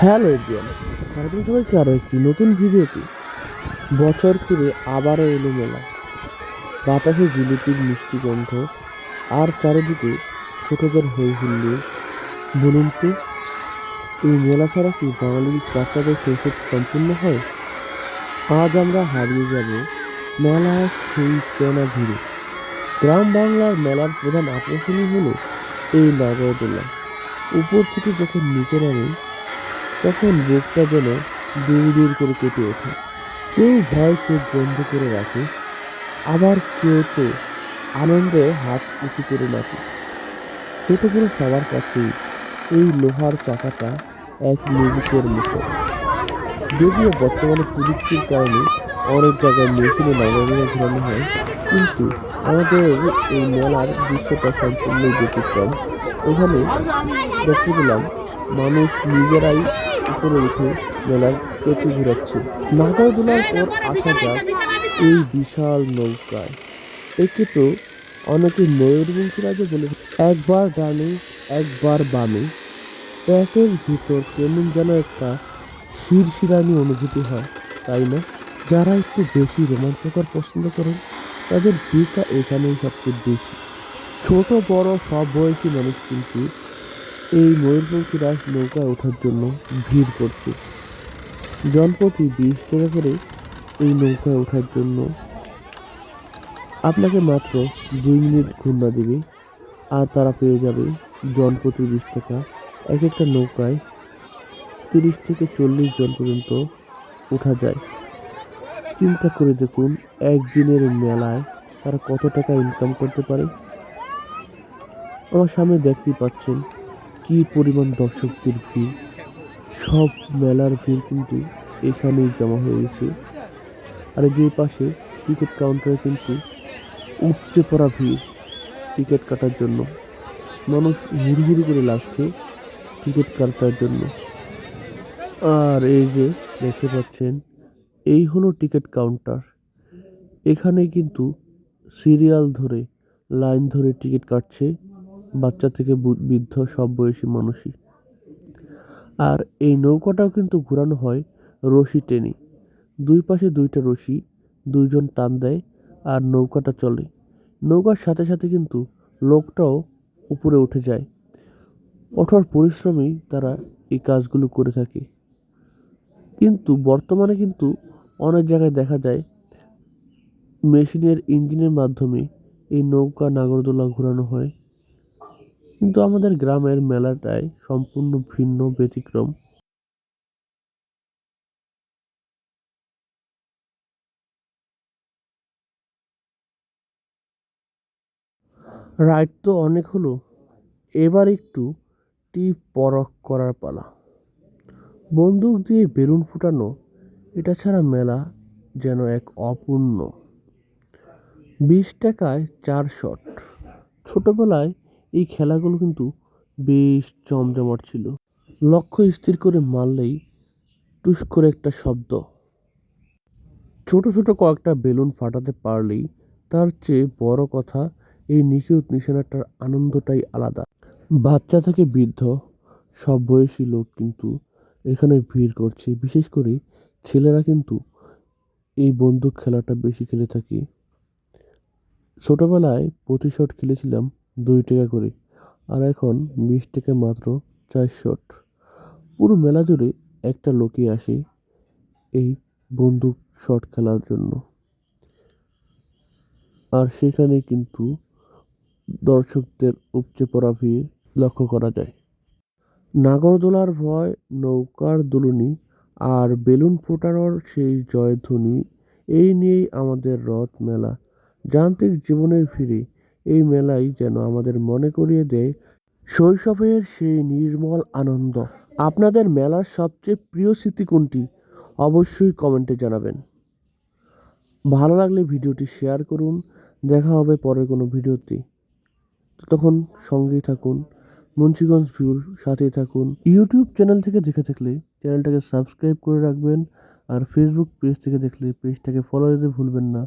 Hello everyone, স্বাগতম সবাইকে আরও একটি নতুন ভিডিওতে। বছর ঘুরে আবারও এলো মেলা। বাতাসে জিলিপির মিষ্টি গন্ধ আর চারিদিকে ছোটদের হই হুল্লোড়। বলুন তো, এই মেলা ছাড়া কি বাঙালির বাচ্চাদের শৈশব সম্পূর্ণ হয়? আজ আমরা হারিয়ে যাব মেলার সেই চেনা ভিড়ে। গ্রাম বাংলার মেলার প্রধান আকর্ষণই হলো এই নাগরদোলা। উপর থেকে যখন নিচে নামে তখন বুকটা যেন দূর দূর করে কেটে ওঠে। কেউ ভয় চোখ বন্ধ করে রাখে, আবার কেউ তো আনন্দে হাত উঁচু করে নাচে। ছোট বড় সবার কাছেই এই লোহার চাকাটা এক মিউজিকের মতো। যদিও বর্তমানে প্রযুক্তির কারণে অনেক জায়গায় মেশিনে নাগাড়াচাড়া ঘোরানো হয়, কিন্তু আমাদের এই মেলার দৃশ্যটা সম্পূর্ণই ব্যতিক্রম। এখানে দেখতে পেলাম মানুষ নিজেরাই উপরে উঠে মেলার পেটে ঘুরাচ্ছে। নাগরদোলার পর আসা যাক এই বিশাল নৌকায়। একে তো অনেকে ময়ূরমুখী রাজা বলে। একবার ডানে একবার বামে, পেটের ভিতর কেমন যেন একটা শিরশিরানি অনুভূতি হয়, তাই না? যারা একটু বেশি রোমাঞ্চকর পছন্দ করেন তাদের ভিড়টা এখানেই সবচেয়ে বেশি। ছোট বড় সব বয়সী মানুষ কিন্তু এই ময়ূরপঙ্খী রাজ নৌকায় ওঠার জন্য ভিড় করছে। জনপ্রতি 20 টাকা করে এই নৌকায় ওঠার জন্য আপনাকে মাত্র 2 মিনিট ঘুরনা দিবে, আর তারা পেয়ে যাবে জনপ্রতি 20 টাকা। এক একটা নৌকায় 30 থেকে 40 জন পর্যন্ত ওঠা যায়। চিন্তা করে দেখুন, একদিনের মেলায় তারা কত টাকা ইনকাম করতে পারে। আমার সামনে দেখতেই পাচ্ছেন কি পরিমাণ দর্শকদের ভিড়। সব মেলার ভিড় কিন্তু এখানেই জমা হয়ে গেছে। আর যে পাশে টিকিট কাউন্টারে কিন্তু উপচে পড়া ভিড় টিকিট কাটার জন্য। মানুষ হুড় হুড় করে লাগছে টিকিট কাটার জন্য। আর এই যে দেখতে পাচ্ছেন, এই হলো টিকিট কাউন্টার। এখানে কিন্তু সিরিয়াল ধরে লাইন ধরে টিকিট কাটছে বাচ্চা থেকে বৃদ্ধ সব বয়সী মানুষই। আর এই নৌকাটাও কিন্তু ঘোরানো হয় রশি টেনে। দুই পাশে 2টা রশি, 2জন টান দেয় আর নৌকাটা চলে। নৌকার সাথে সাথে কিন্তু লোকটাও উপরে উঠে যায়। কঠোর পরিশ্রমেই তারা এই কাজগুলো করে থাকে। কিন্তু বর্তমানে কিন্তু অনেক জায়গায় দেখা যায় মেশিনের ইঞ্জিনের মাধ্যমে এই নৌকা নাগরদোলা ঘোরানো হয়। কিন্তু আমাদের গ্রামের মেলাটাই সম্পূর্ণ ভিন্ন, ব্যতিক্রম। রাইড তো অনেক হলো, এবার একটু টিপ পরখ করার পালা। বন্দুক দিয়ে বেলুন ফুটানো, এটা ছাড়া মেলা যেন এক অপূর্ণ। 20 টাকায় 4 শট। ছোটবেলায় এই খেলাগুলো কিন্তু বেশ জমজমাট ছিল। লক্ষ্য স্থির করে মারলেই টুস করে একটা শব্দ। ছোট ছোট কয়েকটা বেলুন ফাটাতে পারলেই তার চেয়ে বড় কথা, এই নিখুঁত নিশানাটার আনন্দটাই আলাদা। বাচ্চা থেকে বৃদ্ধ সব বয়সী লোক কিন্তু এখানে ভিড় করছে। বিশেষ করে ছেলেরা কিন্তু এই বন্দুক খেলাটা বেশি খেলে থাকে। ছোটবেলায় প্রতি শট খেলেছিলাম 2 টাকা করে, আর এখন 20 টাকা মাত্র 4 শট। পুরো মেলা জুড়ে একটা লোকই আসে এই বন্দুক শট খেলার জন্য। আর সেখানে কিন্তু দর্শকদের উপচে পড়া ভিড় লক্ষ্য করা যায়। নাগরদোলার ভয়, নৌকার দুলুনি আর বেলুন ফোটানোর সেই জয়ধ্বনি, এই নিয়েই আমাদের রথ মেলা। যান্ত্রিক জীবনের ফিরে এই মেলাই যেন আমাদের মনে করিয়ে দেয় শৈশবের সেই নির্মল আনন্দ। আপনাদের মেলার সবচেয়ে প্রিয় স্মৃতি কোনটি? অবশ্যই কমেন্টে জানাবেন। ভালো লাগলে ভিডিওটি শেয়ার করুন। দেখা হবে পরের কোনো ভিডিওতে। তখন সঙ্গেই থাকুন, মুন্সিগঞ্জ ভিউর সাথেই থাকুন। ইউটিউব চ্যানেল থেকে দেখে থাকলে চ্যানেলটাকে সাবস্ক্রাইব করে রাখবেন, আর ফেসবুক পেজ থেকে দেখলে পেজটাকে ফলো দিতে ভুলবেন না।